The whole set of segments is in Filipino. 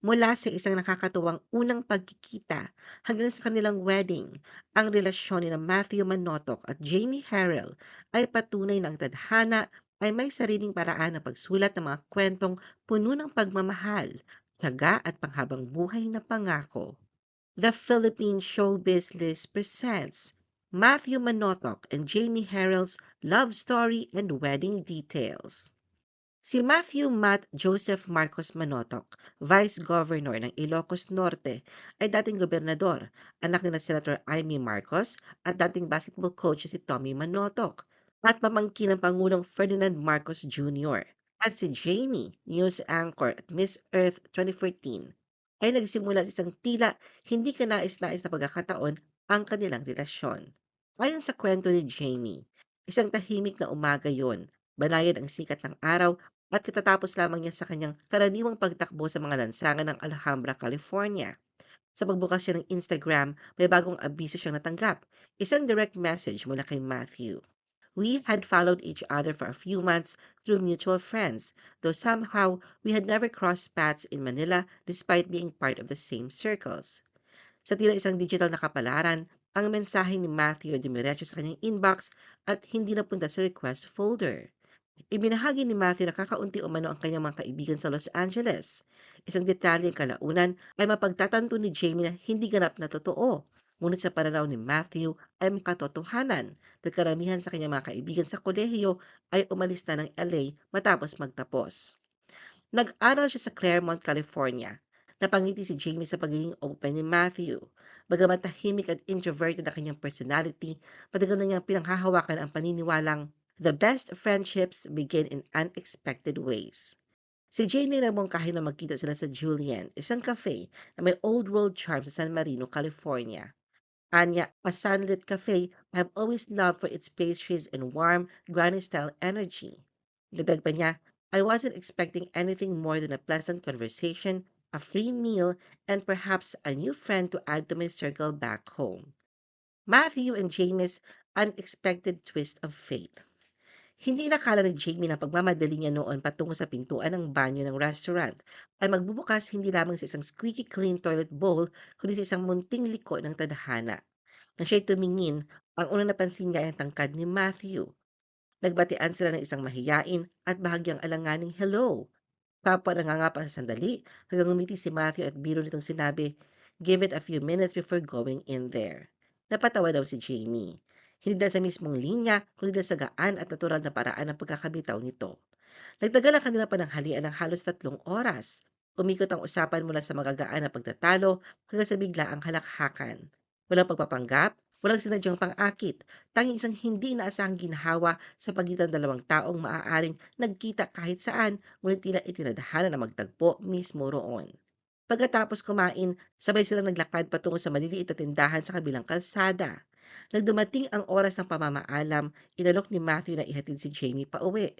Mula sa isang nakakatuwang unang pagkikita hanggang sa kanilang wedding, ang relasyon ni Matthew Manotoc at Jamie Harrell ay patunay ng tadhana ay may sariling paraan ng pagsulat ng mga kwentong puno ng pagmamahal, tiyaga at panghabang buhay na pangako. The Philippine Showbiz List presents Matthew Manotoc and Jamie Harrell's Love Story and Wedding Details. Si Matthew Matt Joseph Marcos Manotoc, Vice Governor ng Ilocos Norte, ay dating gobernador, anak ni na Senator Amy Marcos at dating basketball coach si Tommy Manotoc, at pamangkin ng Pangulong Ferdinand Marcos Jr. At si Jamie, news anchor at Miss Earth 2014, ay nagsimula sa isang tila hindi kanais-nais na pagkakataon ang kanilang relasyon. Ayon sa kwento ni Jamie, isang tahimik na umaga yon, banayad ang sikat ng araw at katatapos lamang niya sa kanyang karaniwang pagtakbo sa mga lansangan ng Alhambra, California. Sa pagbukas niya ng Instagram, may bagong abiso siyang natanggap. Isang direct message mula kay Matthew. We had followed each other for a few months through mutual friends, though somehow we had never crossed paths in Manila despite being part of the same circles. Sa tila isang digital na kapalaran, ang mensahe ni Matthew ay dumiretso sa kanyang inbox at hindi napunta sa request folder. Ibinahagi ni Matthew na kakaunti umano ang kanyang mga kaibigan sa Los Angeles. Isang detalye kalaunan ay mapagtatanto ni Jamie na hindi ganap na totoo. Ngunit sa pananaw ni Matthew ay makatotohanan dahil karamihan sa kanyang mga kaibigan sa kolehiyo ay umalis na ng LA matapos magtapos. Nag-aral siya sa Claremont, California. Napangiti si Jamie sa pagiging open ni Matthew. Bagamat tahimik at introverted na kanyang personality, matagal na niyang pinanghahawakan ang paniniwalang the best friendships begin in unexpected ways. Si Jamie namungkahi na magkita sila sa Julian, isang cafe na may old world charm sa San Marino, California. Anya, a sunlit cafe I've always loved for its pastries and warm, granny-style energy. Dagdag pa niya, I wasn't expecting anything more than a pleasant conversation, a free meal, and perhaps a new friend to add to my circle back home. Matthew and Jamie's unexpected twist of fate. Hindi inakala ni Jamie na pagmamadali niya noon patungo sa pintuan ng banyo ng restaurant ay magbubukas hindi lamang sa isang squeaky clean toilet bowl kundi sa isang munting liko ng tadhana. Nang siya'y tumingin, ang unang napansin niya ay ang tangkad ni Matthew. Nagbatian sila ng isang mahiyain at bahagyang alanganing hello. Kapwa nangangapa sa sandali hanggang ngumiti si Matthew at biro nitong sinabi, "Give it a few minutes before going in there." Napatawa daw si Jamie. Hindi dahil sa mismong linya, kundi dahil sa gaan at natural na paraan ng pagkakabitaw nito. Nagtagal ang kanilang pananghalian ng halos 3 oras. Umikot ang usapan mula sa magagaan na pagtatalo hanggang sa biglaang halakhakan. Walang pagpapanggap, walang sinadyang pang-akit, tanging isang hindi inaasahang ginhawa sa pagitan ng dalawang taong maaaring nagkita kahit saan, ngunit tila itinadhana na magtagpo mismo roon. Pagkatapos kumain, sabay silang naglakad patungo sa maliliit na tindahan sa kabilang kalsada. Nang dumating ang oras ng pamamaalam, inalok ni Matthew na ihatid si Jamie pauwi.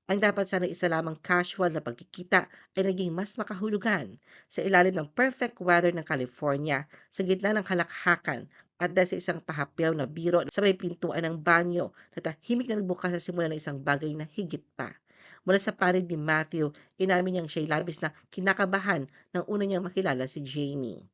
Ang dapat sana isa lamang casual na pagkikita ay naging mas makahulugan sa ilalim ng perfect weather ng California, sa gitna ng halakhakan at dahil sa isang pahapyaw na biro sa may pintuan ng banyo na tahimik na nagbukas sa simula ng isang bagay na higit pa. Mula sa panig ni Matthew, inamin niyang siya'y labis na kinakabahan nang una niyang makilala si Jamie.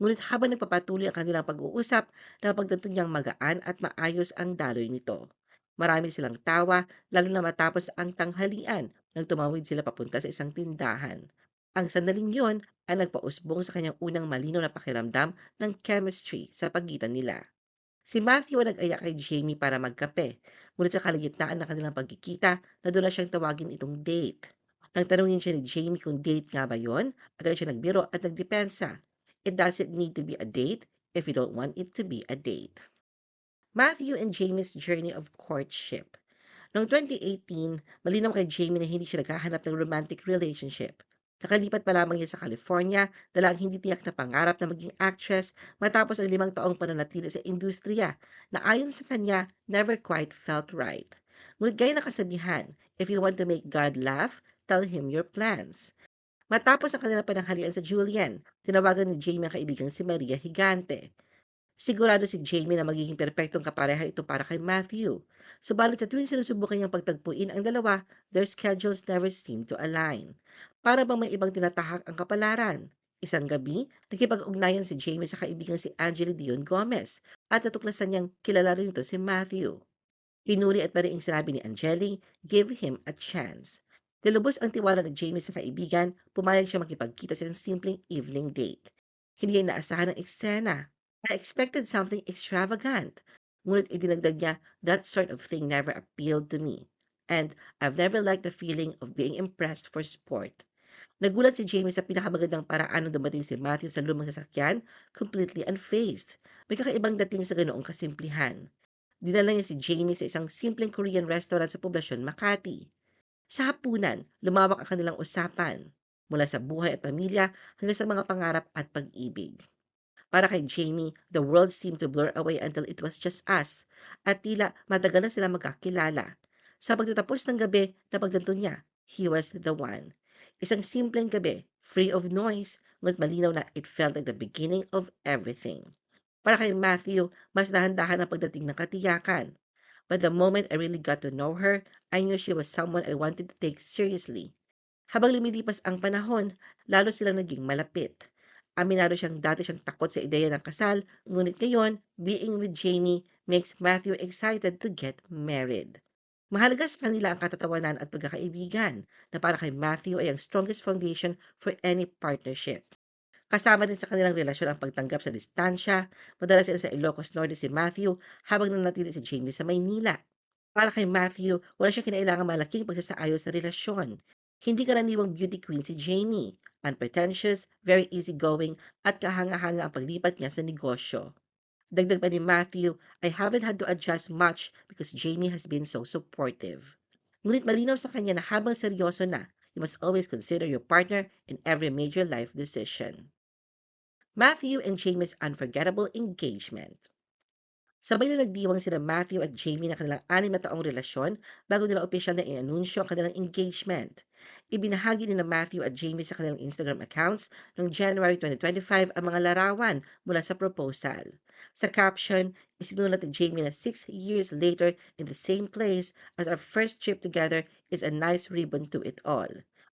Ngunit habang nagpapatuloy ang kanilang pag-uusap, napagtanto niyang magaan at maayos ang daloy nito. Marami silang tawa, lalo na matapos ang tanghalian nang tumawid sila papunta sa isang tindahan. Ang sandaling yon ay nagpausbong sa kanyang unang malinaw na pakiramdam ng chemistry sa pagitan nila. Si Matthew ang nag-aya kay Jamie para magkape, ngunit sa kalagitnaan ng kanilang pagkikita, nadula siyang tawagin itong date. Nang tanungin siya ni Jamie kung date nga ba yon, agad siya nagbiro at nagdepensa. It doesn't need to be a date if you don't want it to be a date. Matthew and Jamie's journey of courtship. Noong 2018, malinaw kay Jamie na hindi siya naghahanap ng romantic relationship. Kakalipat pa lamang niya sa California, dala ang hindi tiyak na pangarap na maging actress matapos ang 5 taong pananatili sa industriya na ayon sa kanya never quite felt right. Ngunit gaya ng kasabihan, if you want to make God laugh, tell him your plans. Matapos ang kanilang pananghalian sa Julian, tinawagan ni Jamie ang kaibigang si Maria Higante. Sigurado si Jamie na magiging perpektong kapareha ito para kay Matthew. Subalit sa tuwing sinusubukan niyang pagtagpuin ang dalawa, their schedules never seem to align. Para bang may ibang tinatahak ang kapalaran. Isang gabi, nakipag-ugnayan si Jamie sa kaibigang si Angeli Dion Gomez at natuklasan niyang kilala rin ito si Matthew. Pinuri at mariing sinabi ni Angeli, give him a chance. Nilubos ang tiwala ni Jamie sa kaibigan, pumayag siya makipagkita sa isang simpleng evening date. Hindi niya inaasahan ang eksena. I expected something extravagant. Ngunit idinagdag niya, that sort of thing never appealed to me. And I've never liked the feeling of being impressed for sport. Nagulat si Jamie sa pinakamagandang paraan nung dumating si Matthew sa lumang sasakyan, completely unfazed. May kakaibang dating sa ganoong kasimplihan. Dinala niya si Jamie sa isang simpleng Korean restaurant sa poblasyon Makati. Sa hapunan, lumawak ang kanilang usapan, mula sa buhay at pamilya hanggang sa mga pangarap at pag-ibig. Para kay Jamie, the world seemed to blur away until it was just us, at tila matagal na sila magkakilala. Sa pagtatapos ng gabi, napagtanto niya, he was the one. Isang simpleng gabi, free of noise, ngunit malinaw na it felt like the beginning of everything. Para kay Matthew, mas dahan-dahan ang pagdating ng katiyakan. But the moment I really got to know her, I knew she was someone I wanted to take seriously. Habang lumilipas ang panahon, lalo silang naging malapit. Aminado siyang dati siyang takot sa ideya ng kasal, ngunit ngayon, being with Jamie makes Matthew excited to get married. Mahalaga sa kanila ang katatawanan at pagkakaibigan na para kay Matthew ay ang strongest foundation for any partnership. Kasama din sa kanilang relasyon ang pagtanggap sa distansya. Madalas sila sa Ilocos Norte si Matthew habang nanatili si Jamie sa Maynila. Para kay Matthew, wala siya kinailangan malaking pagsasaayos sa relasyon. Hindi karaniwang beauty queen si Jamie. Unpretentious, very easygoing, at kahanga-hanga ang paglipat niya sa negosyo. Dagdag pa ni Matthew, I haven't had to adjust much because Jamie has been so supportive. Ngunit malinaw sa kanya na habang seryoso na, you must always consider your partner in every major life decision. Matthew and Jamie's unforgettable engagement. Sabay na nagdiwang sina Matthew at Jamie na kanilang 6 na taong relasyon bago nila opisyal na inanunsyo ang kanilang engagement. Ibinahagi ni na Matthew at Jamie sa kanilang Instagram accounts noong January 2025 ang mga larawan mula sa proposal. Sa caption, isinulat ni Jamie na 6 years later in the same place as our first trip together is a nice ribbon to it all.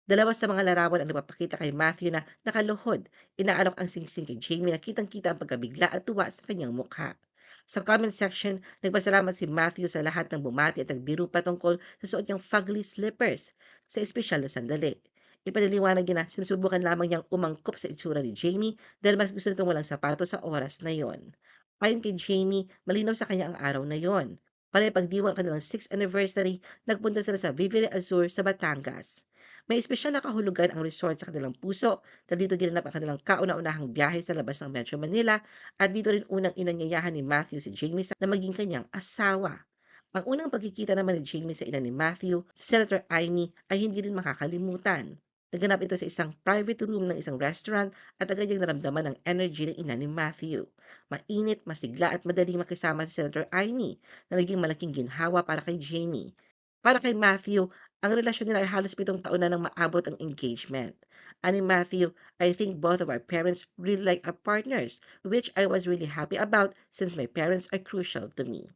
Dalawa sa mga larawan ang nagpapakita kay Matthew na nakaluhod. Inaalok ang singsing kay Jamie na kitang-kita ang pagkabigla at tuwa sa kanyang mukha. Sa comment section, nagpasalamat si Matthew sa lahat ng bumati at nagbiro patungkol sa suot niyang fugly slippers sa espesyal na sandali. Ipaniliwanag niya na sinusubukan lamang niyang umangkop sa itsura ni Jamie dahil mas gusto nitong walang sapatos sa oras na yon. Ayon kay Jamie, malinaw sa kanya ang araw na yon. Para ipagdiwang ang kanilang 6th anniversary, nagpunta sila sa Vivere Azur sa Batangas. May espesyal na kahulugan ang resort sa kanilang puso dahil dito ginanap ang kanilang kauna-unahang biyahe sa labas ng Metro Manila at dito rin unang inanyayahan ni Matthew si Jamie na maging kanyang asawa. Ang unang pagkikita naman ni Jamie sa ina ni Matthew, si Senator Amy, ay hindi rin makakalimutan. Naganap ito sa isang private room ng isang restaurant at agad niyang naramdaman ang energy ng ina ni Matthew. Mainit, masigla at madaling makisama si Senator Amy na naging malaking ginhawa para kay Jamie. Para kay Matthew, ang relasyon nila ay halos 7 taon na nang maabot ang engagement. Ani Matthew, I think both of our parents really like our partners, which I was really happy about since my parents are crucial to me.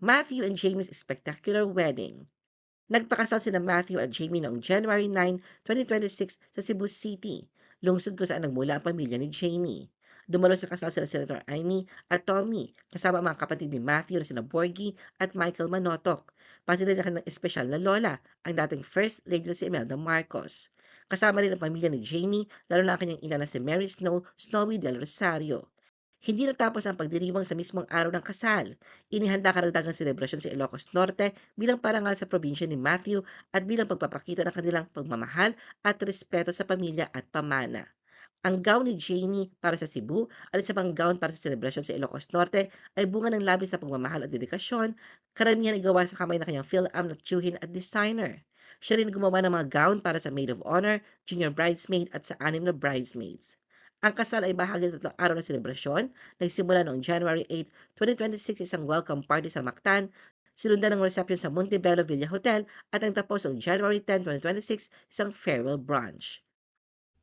Matthew and Jamie's spectacular wedding. Nagpakasal sina Matthew at Jamie noong January 9, 2026 sa Cebu City, lungsod kung saan nagmula ang pamilya ni Jamie. Dumalo sa kasal sila Senator Amy at Tommy, kasama ang mga kapatid ni Matthew na sina Borgie at Michael Manotok. Pati na ng espesyal na lola, ang dating First Lady na si Imelda Marcos. Kasama rin ang pamilya ni Jamie, lalo na ang kanyang ina na si Mary Snowy Del Rosario. Hindi natapos ang pagdiriwang sa mismong araw ng kasal. Inihanda karagdagang selebrasyon sa Ilocos Norte bilang parangal sa probinsya ni Matthew at bilang pagpapakita ng kanilang pagmamahal at respeto sa pamilya at pamana. Ang gown ni Jamie para sa Cebu at isa pang gown para sa selebrasyon sa Ilocos Norte ay bunga ng labis na pagmamahal at dedikasyon, karamihan ay gawa sa kamay ng kanyang Phil-Am na tsuhin at designer. Siya rin gumawa ng mga gown para sa Maid of Honor, Junior Bridesmaid at sa 6 na bridesmaids. Ang kasal ay bahagi ng 3 araw na selebrasyon, nagsimula noong January 8, 2026 isang welcome party sa Mactan, sinundan ng reception sa Montebello Villa Hotel at ang tapos noong January 10, 2026 isang farewell brunch.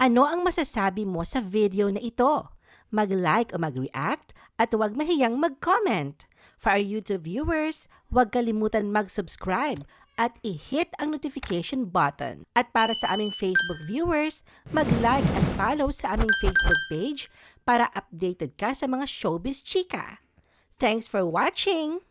Ano ang masasabi mo sa video na ito? Mag-like o mag-react at huwag mahiyang mag-comment. For our YouTube viewers, huwag kalimutan mag-subscribe at i-hit ang notification button. At para sa aming Facebook viewers, mag-like at follow sa aming Facebook page para updated ka sa mga showbiz chika. Thanks for watching!